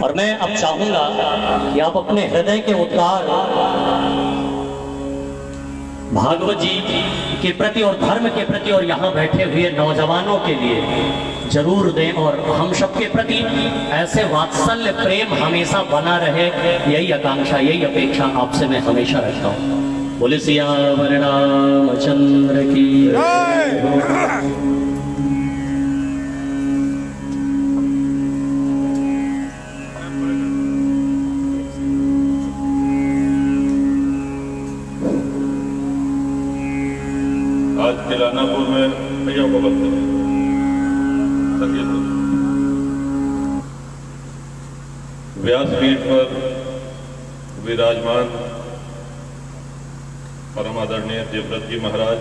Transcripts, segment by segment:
और मैं अब चाहूंगा कि आप अपने हृदय के उद्गार भागवत जी के प्रति और धर्म के प्रति और यहाँ बैठे हुए नौजवानों के लिए जरूर दें, और हम सबके प्रति ऐसे वात्सल्य प्रेम हमेशा बना रहे, यही आकांक्षा, यही अपेक्षा आपसे मैं हमेशा रखता हूँ। बोले सियावर रामचंद्र की आज तिलानापुर में भैया को बोलते हैं संगीत व्यासपीठ पर विराजमान परम आदरणीय देवव्रत जी महाराज,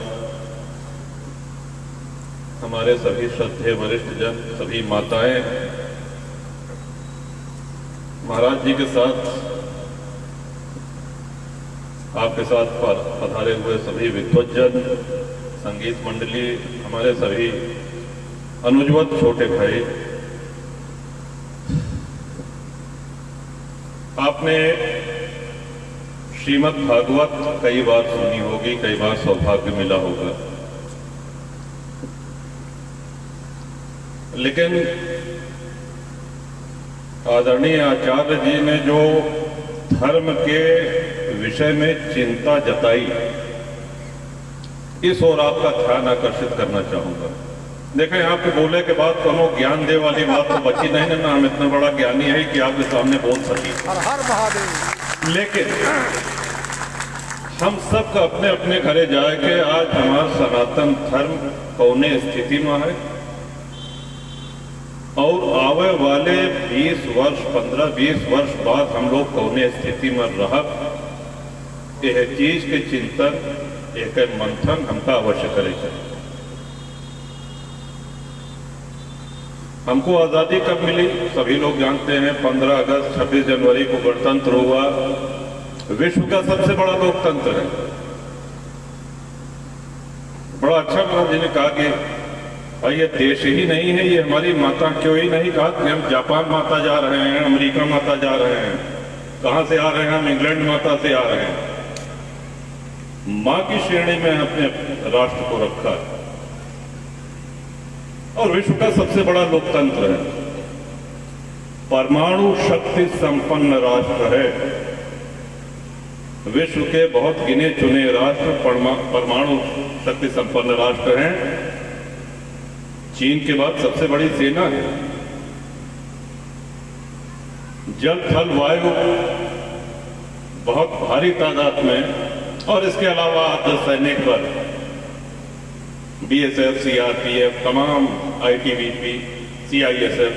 हमारे सभी श्रद्धेय वरिष्ठ जन, सभी माताएं, महाराज जी के साथ आपके साथ पधारे हुए सभी विद्वज्जन, संगीत मंडली, हमारे सभी अनुजवत छोटे भाई, आपने श्रीमद् भागवत कई बार सुनी होगी, कई बार सौभाग्य मिला होगा, लेकिन आदरणीय आचार्य जी ने जो धर्म के विषय में चिंता जताई, इस ओर आपका ध्यान आकर्षित करना चाहूंगा। देखें, आपके बोले के बाद कोनो ज्ञान दे वाली बात तो बची नहीं ना, हम इतना बड़ा ज्ञानी है कि आपके सामने बोल सके। हर हर महादेव। लेकिन हम सब अपने अपने घरे जाए के आज हमारा सनातन धर्म कौने स्थिति में है, और आवे वाले 20 वर्ष 15-20 वर्ष बाद हम लोग कौने स्थिति में रह, यह चीज के चिंतन, एक मंथन हमका अवश्य करेगा। हमको आजादी कब मिली सभी लोग जानते हैं, 15 अगस्त 26 जनवरी को गणतंत्र हुआ। विश्व का सबसे बड़ा लोकतंत्र है। बड़ा अच्छा महाराज जी ने कहा कि भाई ये देश ही नहीं है, ये हमारी माता, क्यों ही नहीं कहा कि हम जापान माता जा रहे हैं, अमेरिका माता जा रहे हैं, कहां से आ रहे हैं, हम इंग्लैंड माता से आ रहे हैं। मां की श्रेणी में अपने राष्ट्र को रखा है, और विश्व का सबसे बड़ा लोकतंत्र है, परमाणु शक्ति संपन्न राष्ट्र है। विश्व के बहुत गिने चुने राष्ट्र परमाणु शक्ति संपन्न राष्ट्र हैं। चीन के बाद सबसे बड़ी सेना है, जल थल वायु बहुत भारी तादाद में, और इसके अलावा अर्धसैनिक बल, बीएसएफ, सीआरपीएफ, तमाम आईटीबीपी, सीआईएसएफ।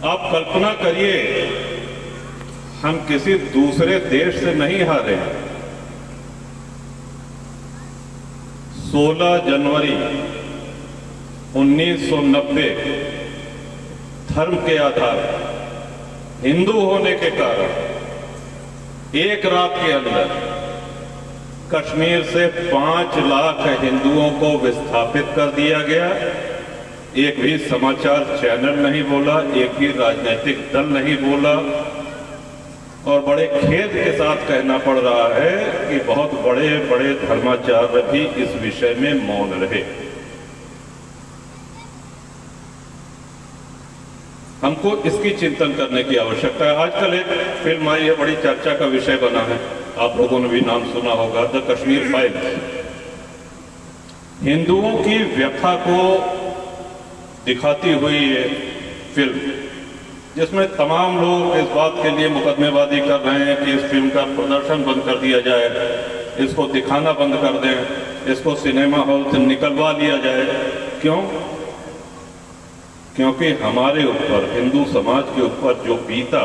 आप कल्पना करिए, हम किसी दूसरे देश से नहीं हारे। 16 जनवरी 1990 धर्म के आधार, हिंदू होने के कारण एक रात के अंदर कश्मीर से 5 लाख हिंदुओं को विस्थापित कर दिया गया। एक भी समाचार चैनल नहीं बोला, एक भी राजनीतिक दल नहीं बोला, और बड़े खेद के साथ कहना पड़ रहा है कि बहुत बड़े बड़े धर्माचार्य भी इस विषय में मौन रहे। हमको इसकी चिंतन करने की आवश्यकता है। आजकल एक फिल्म आई है, बड़ी चर्चा का विषय बना है, आप लोगों ने भी नाम सुना होगा, द कश्मीर फाइल्स। हिंदुओं की व्यथा को दिखाती हुई ये फिल्म, जिसमें तमाम लोग इस बात के लिए मुकदमेबाजी कर रहे हैं कि इस फिल्म का प्रदर्शन बंद कर दिया जाए, इसको दिखाना बंद कर दें, इसको सिनेमा हॉल से निकलवा लिया जाए। क्यों? क्योंकि हमारे ऊपर, हिंदू समाज के ऊपर जो बीता,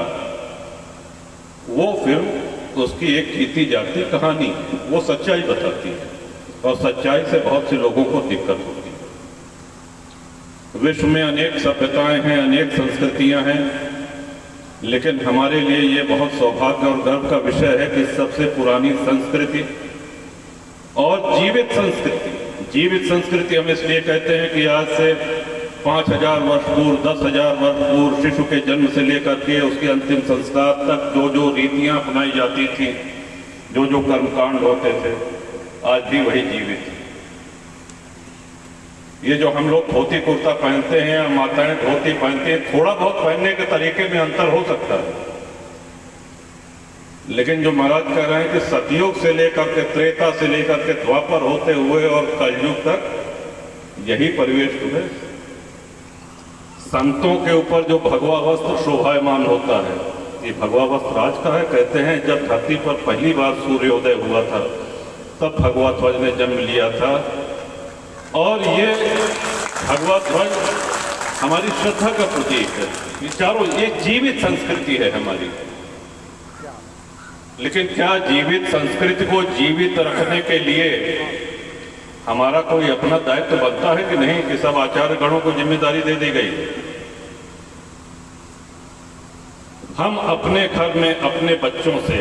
वो फिल्म, उसकी एक जीती जाती कहानी, वो सच्चाई बताती है, और सच्चाई से बहुत से लोगों को दिक्कत होती है। विश्व में अनेक सभ्यताएं हैं, अनेक संस्कृतियां हैं, लेकिन हमारे लिए ये बहुत सौभाग्य और गर्व का विषय है कि सबसे पुरानी संस्कृति और जीवित संस्कृति हम इसलिए कहते हैं कि आज से 5,000 वर्ष पूर्व, 10,000 वर्ष पूर्व शिशु के जन्म से लेकर के उसके अंतिम संस्कार तक जो जो रीतियां अपनाई जाती थी, जो जो कर्मकांड होते थे, आज भी वही जीवित है। ये जो हम लोग धोती कुर्ता पहनते हैं या माताएं धोती पहनती हैं, थोड़ा बहुत पहनने के तरीके में अंतर हो सकता है, लेकिन जो महाराज कह रहे हैं कि सतयुग से लेकर के, त्रेता से लेकर के द्वापर होते हुए और कलयुग तक यही परिवेश तुम्हें। संतों के ऊपर जो भगवा वस्त्र शोभायमान होता है, ये भगवा वस्त्र आज का है। कहते हैं जब धरती पर पहली बार सूर्योदय हुआ था तब भगवा ध्वज ने जन्म लिया था, और ये भगवा ध्वज हमारी श्रद्धा का प्रतीक है। ये चारों एक जीवित संस्कृति है हमारी। लेकिन क्या जीवित संस्कृति को जीवित रखने के लिए हमारा कोई अपना दायित्व बनता है कि नहीं, कि सब आचार्य गणों को जिम्मेदारी दे दी गई? हम अपने घर में अपने बच्चों से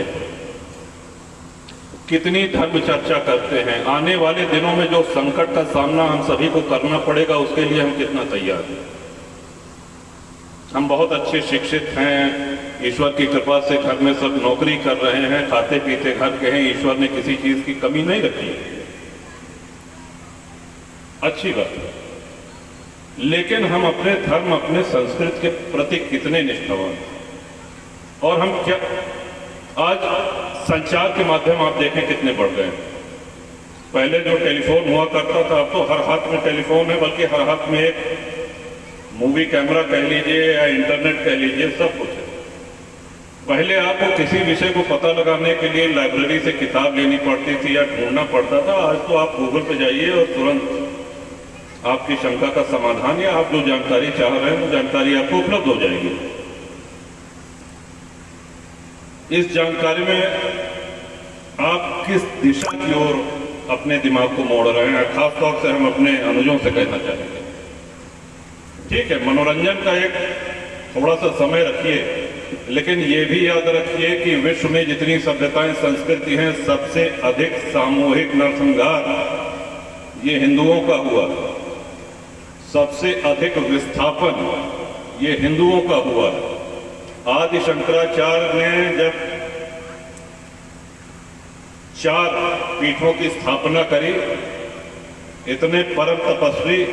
कितनी धर्म चर्चा करते हैं? आने वाले दिनों में जो संकट का सामना हम सभी को करना पड़ेगा, उसके लिए हम कितना तैयार हैं? हम बहुत अच्छे शिक्षित हैं, ईश्वर की कृपा से घर में सब नौकरी कर रहे हैं, खाते पीते घर के हैं, ईश्वर ने किसी चीज की कमी नहीं रखी, अच्छी बात है। लेकिन हम अपने धर्म, अपने संस्कृति के प्रति कितने निष्ठावान हैं? और हम क्या, आज संचार के माध्यम आप देखें कितने बढ़ गए हैं। पहले जो टेलीफोन हुआ करता था, अब तो हर हाथ में टेलीफोन है, बल्कि हर हाथ में एक मूवी कैमरा कह लीजिए या इंटरनेट कह लीजिए, सब कुछ है। पहले आपको किसी विषय को पता लगाने के लिए लाइब्रेरी से किताब लेनी पड़ती थी या ढूंढना पड़ता था। आज तो आप गूगल पे जाइए और तुरंत आपकी शंका का समाधान या आप जो जानकारी चाह रहे हैं वो जानकारी आपको उपलब्ध हो जाएगी। इस जानकारी में आप किस दिशा की ओर अपने दिमाग को मोड़ रहे हैं, खास तौर से हम अपने अनुजों से कहना चाहेंगे। ठीक है, मनोरंजन का एक थोड़ा सा समय रखिए, लेकिन ये भी याद रखिए कि विश्व में जितनी सभ्यताएं, संस्कृति हैं, सबसे अधिक सामूहिक नरसंहार ये हिंदुओं का हुआ। सबसे अधिक विस्थापन ये हिंदुओं का हुआ। आदि शंकराचार्य ने जब 4 पीठों की स्थापना करी, इतने परम तपस्वी,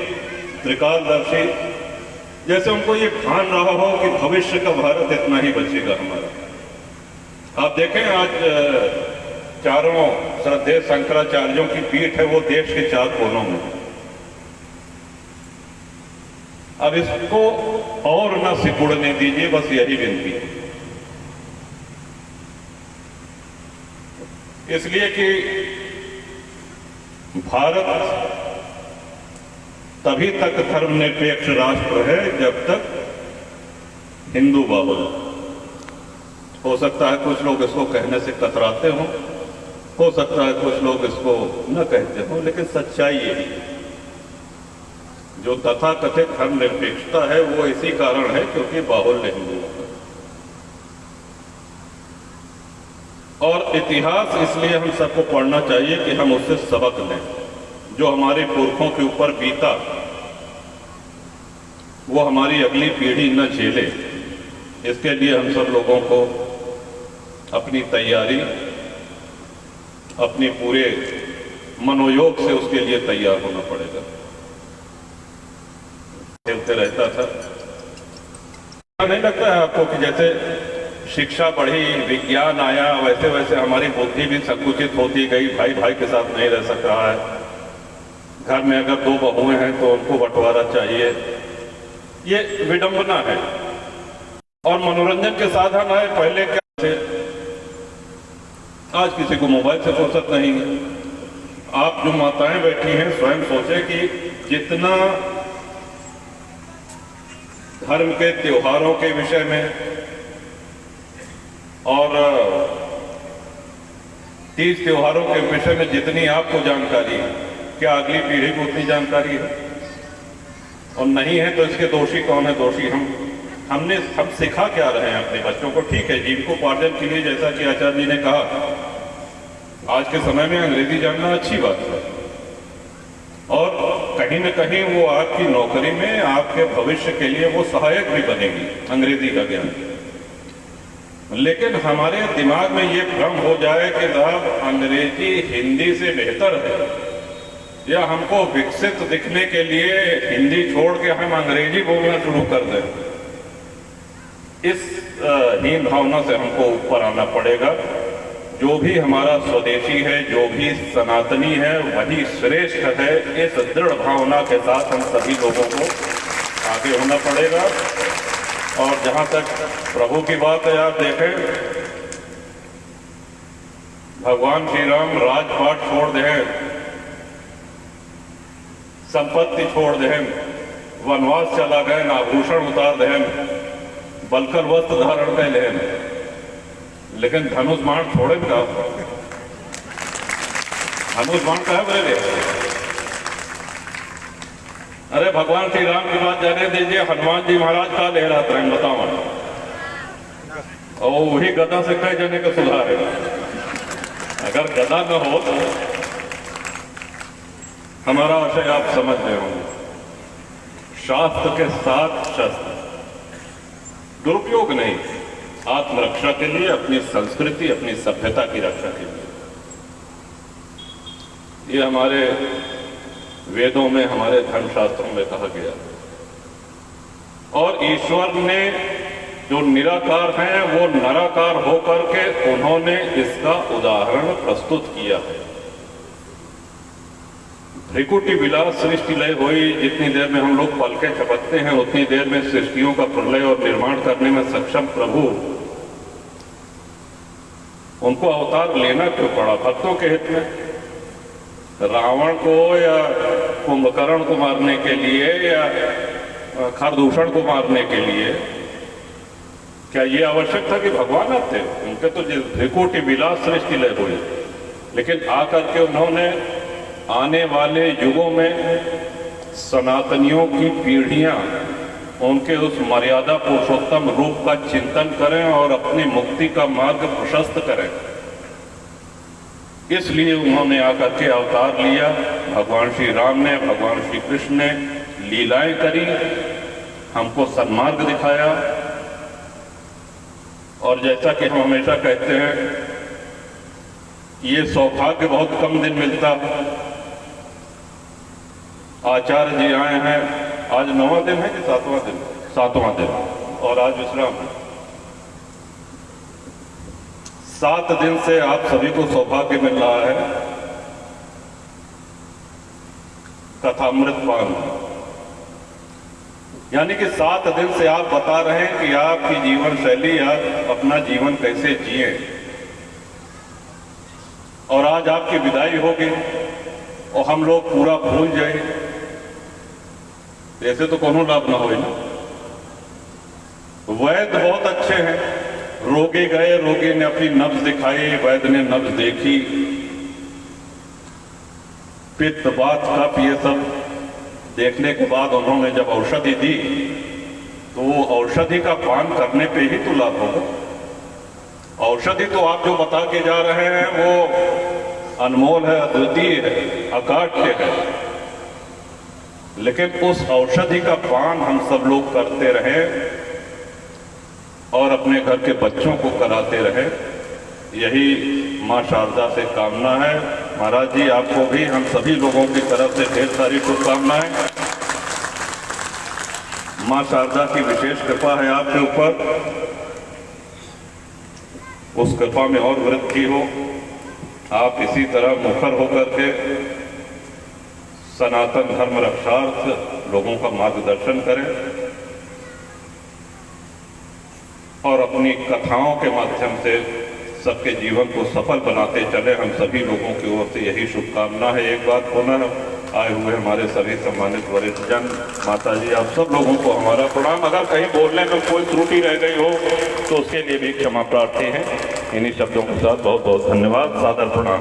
त्रिकालदर्शी, जैसे उनको ये भान रहा हो कि भविष्य का भारत इतना ही बचेगा हमारा। आप देखें आज चारों श्रद्धेय शंकराचार्यों की पीठ है, वो देश के 4 कोनों में। अब इसको और न सिकुड़ने दीजिए, बस यही विनती है। इसलिए कि भारत तभी तक धर्मनिरपेक्ष राष्ट्र है जब तक हिंदू बाहुल। हो सकता है कुछ लोग इसको कहने से कतराते हों, हो सकता है कुछ लोग इसको न कहते हों, लेकिन सच्चाई यही है। जो तथाकथित धर्मनिरपेक्षता है वो इसी कारण है क्योंकि बाहुल्य हिंदू है। और इतिहास इसलिए हम सबको पढ़ना चाहिए कि हम उससे सबक लें। जो हमारे पुरखों के ऊपर बीता वो हमारी अगली पीढ़ी न झेले, इसके लिए हम सब लोगों को अपनी तैयारी, अपनी पूरे मनोयोग से उसके लिए तैयार होना पड़ेगा। खेलते रहता था, नहीं लगता है आपको कि जैसे शिक्षा बढ़ी, विज्ञान आया, वैसे वैसे हमारी बुद्धि भी संकुचित होती गई, भाई भाई के साथ नहीं रह सक रहा है, घर में अगर 2 बहुएं हैं तो उनको बंटवारा चाहिए, ये विडंबना है। और मनोरंजन के साधन आए, पहले क्या थे, आज किसी को मोबाइल से फुर्सत नहीं है। आप जो माताएं बैठी हैं स्वयं सोचें कि जितना धर्म के त्योहारों के विषय में और तीज त्योहारों के विषय में जितनी आपको जानकारी है, क्या अगली पीढ़ी को उतनी जानकारी है? और नहीं है तो इसके दोषी कौन है? दोषी हम सिखा क्या रहे हैं अपने बच्चों को? ठीक है, जीविकोपार्जन के लिए जैसा कि आचार्य जी ने कहा, आज के समय में अंग्रेजी जानना अच्छी बात है, और कहीं न कहीं वो आपकी नौकरी में, आपके भविष्य के लिए वो सहायक भी बनेगी, अंग्रेजी का ज्ञान। लेकिन हमारे दिमाग में ये भ्रम हो जाए कि साहब अंग्रेजी हिंदी से बेहतर है, या हमको विकसित दिखने के लिए हिंदी छोड़ के हम अंग्रेजी बोलना शुरू कर दें। इस हीन भावना से हमको ऊपर आना पड़ेगा। जो भी हमारा स्वदेशी है, जो भी सनातनी है, वही श्रेष्ठ है। इस दृढ़ भावना के साथ हम सभी लोगों को आगे होना पड़ेगा। और जहां तक प्रभु की बात है, आप देखें भगवान श्री राम राजपाट छोड़ दें, संपत्ति छोड़ दें, वनवास चला गए, आभूषण उतार दें, बलकर वस्त्र धारण कर लें, लेकिन धनुष बाण छोड़े का, धनुष बाण का है बोले। अरे भगवान श्री राम की बात जाने दीजिए, हनुमान जी महाराज का लहराते हैं बताओ, और वही गदा से कई जने का सुधार है। अगर गदा न हो तो हमारा आशय आप समझ रहे होंगे। शास्त्र के साथ शस्त्र, दुरुपयोग नहीं, आत्मरक्षा के लिए, अपनी संस्कृति, अपनी सभ्यता की रक्षा के लिए। ये हमारे वेदों में, हमारे धर्मशास्त्रों में कहा गया। और ईश्वर ने जो निराकार हैं वो निराकार होकर के उन्होंने इसका उदाहरण प्रस्तुत किया है। त्रिकुटी विलास सृष्टि लय हुई, जितनी देर में हम लोग पलके झपकते हैं उतनी देर में सृष्टियों का प्रलय और निर्माण करने में सक्षम प्रभु, उनको अवतार लेना क्यों पड़ा? भक्तों के हित में। रावण को या कुंभकर्ण को मारने के लिए या खरदूषण को मारने के लिए क्या ये आवश्यक था कि भगवान आते? उनके तो त्रिकुटी विलास सृष्टि लय हुई, लेकिन आकर के उन्होंने आने वाले युगों में सनातनियों की पीढ़ियां उनके उस मर्यादा पुरुषोत्तम रूप का चिंतन करें और अपनी मुक्ति का मार्ग प्रशस्त करें। इसलिए उन्होंने आकर के अवतार लिया। भगवान श्री राम ने, भगवान श्री कृष्ण ने लीलाएं करी, हमको सन्मार्ग दिखाया। और जैसा कि हम हमेशा कहते हैं, ये सौभाग्य बहुत कम दिन मिलता है। आचार्य जी आए हैं, आज 9वां दिन है कि 7वां दिन? 7वां दिन, और आज विश्राम है। 7 दिन से आप सभी को सौभाग्य मिल रहा है कथामृत पान, यानी कि 7 दिन से आप बता रहे हैं कि आपकी जीवन शैली, आप अपना जीवन कैसे जिए। और आज आपकी विदाई होगी और हम लोग पूरा भूल जाए, ऐसे तो कोनो लाभ ना हो ना। वैद्य बहुत अच्छे हैं, रोगी गए, रोगी ने अपनी नब्ज दिखाई, वैद्य ने नब्ज देखी, पित्त, वात, कफ, ये सब देखने के बाद उन्होंने जब औषधि दी तो वो औषधि का पान करने पे ही तो लाभ होगा। औषधि तो आप जो बता के जा रहे हैं वो अनमोल है, अद्वितीय है, अकाट्य है, लेकिन उस औषधि का पान हम सब लोग करते रहे और अपने घर के बच्चों को कराते रहे, यही मां शारदा से कामना है। महाराज जी, आपको भी हम सभी लोगों की तरफ से ढेर सारी शुभकामनाएं। मां शारदा की विशेष कृपा है आपके ऊपर, उस कृपा में और वृद्धि हो। आप इसी तरह मुखर होकर के सनातन धर्म रक्षार्थ लोगों का मार्गदर्शन करें और अपनी कथाओं के माध्यम से सबके जीवन को सफल बनाते चले। हम सभी लोगों की ओर से यही शुभकामना है। एक बात पुनः आए हुए हमारे सभी सम्मानित वरिष्ठ जन, माता जी, आप सब लोगों को हमारा प्रणाम। अगर कहीं बोलने में कोई त्रुटि रह गई हो तो उसके लिए भी क्षमा प्रार्थी हैं। इन्हीं शब्दों के साथ बहुत बहुत धन्यवाद, सादर प्रणाम।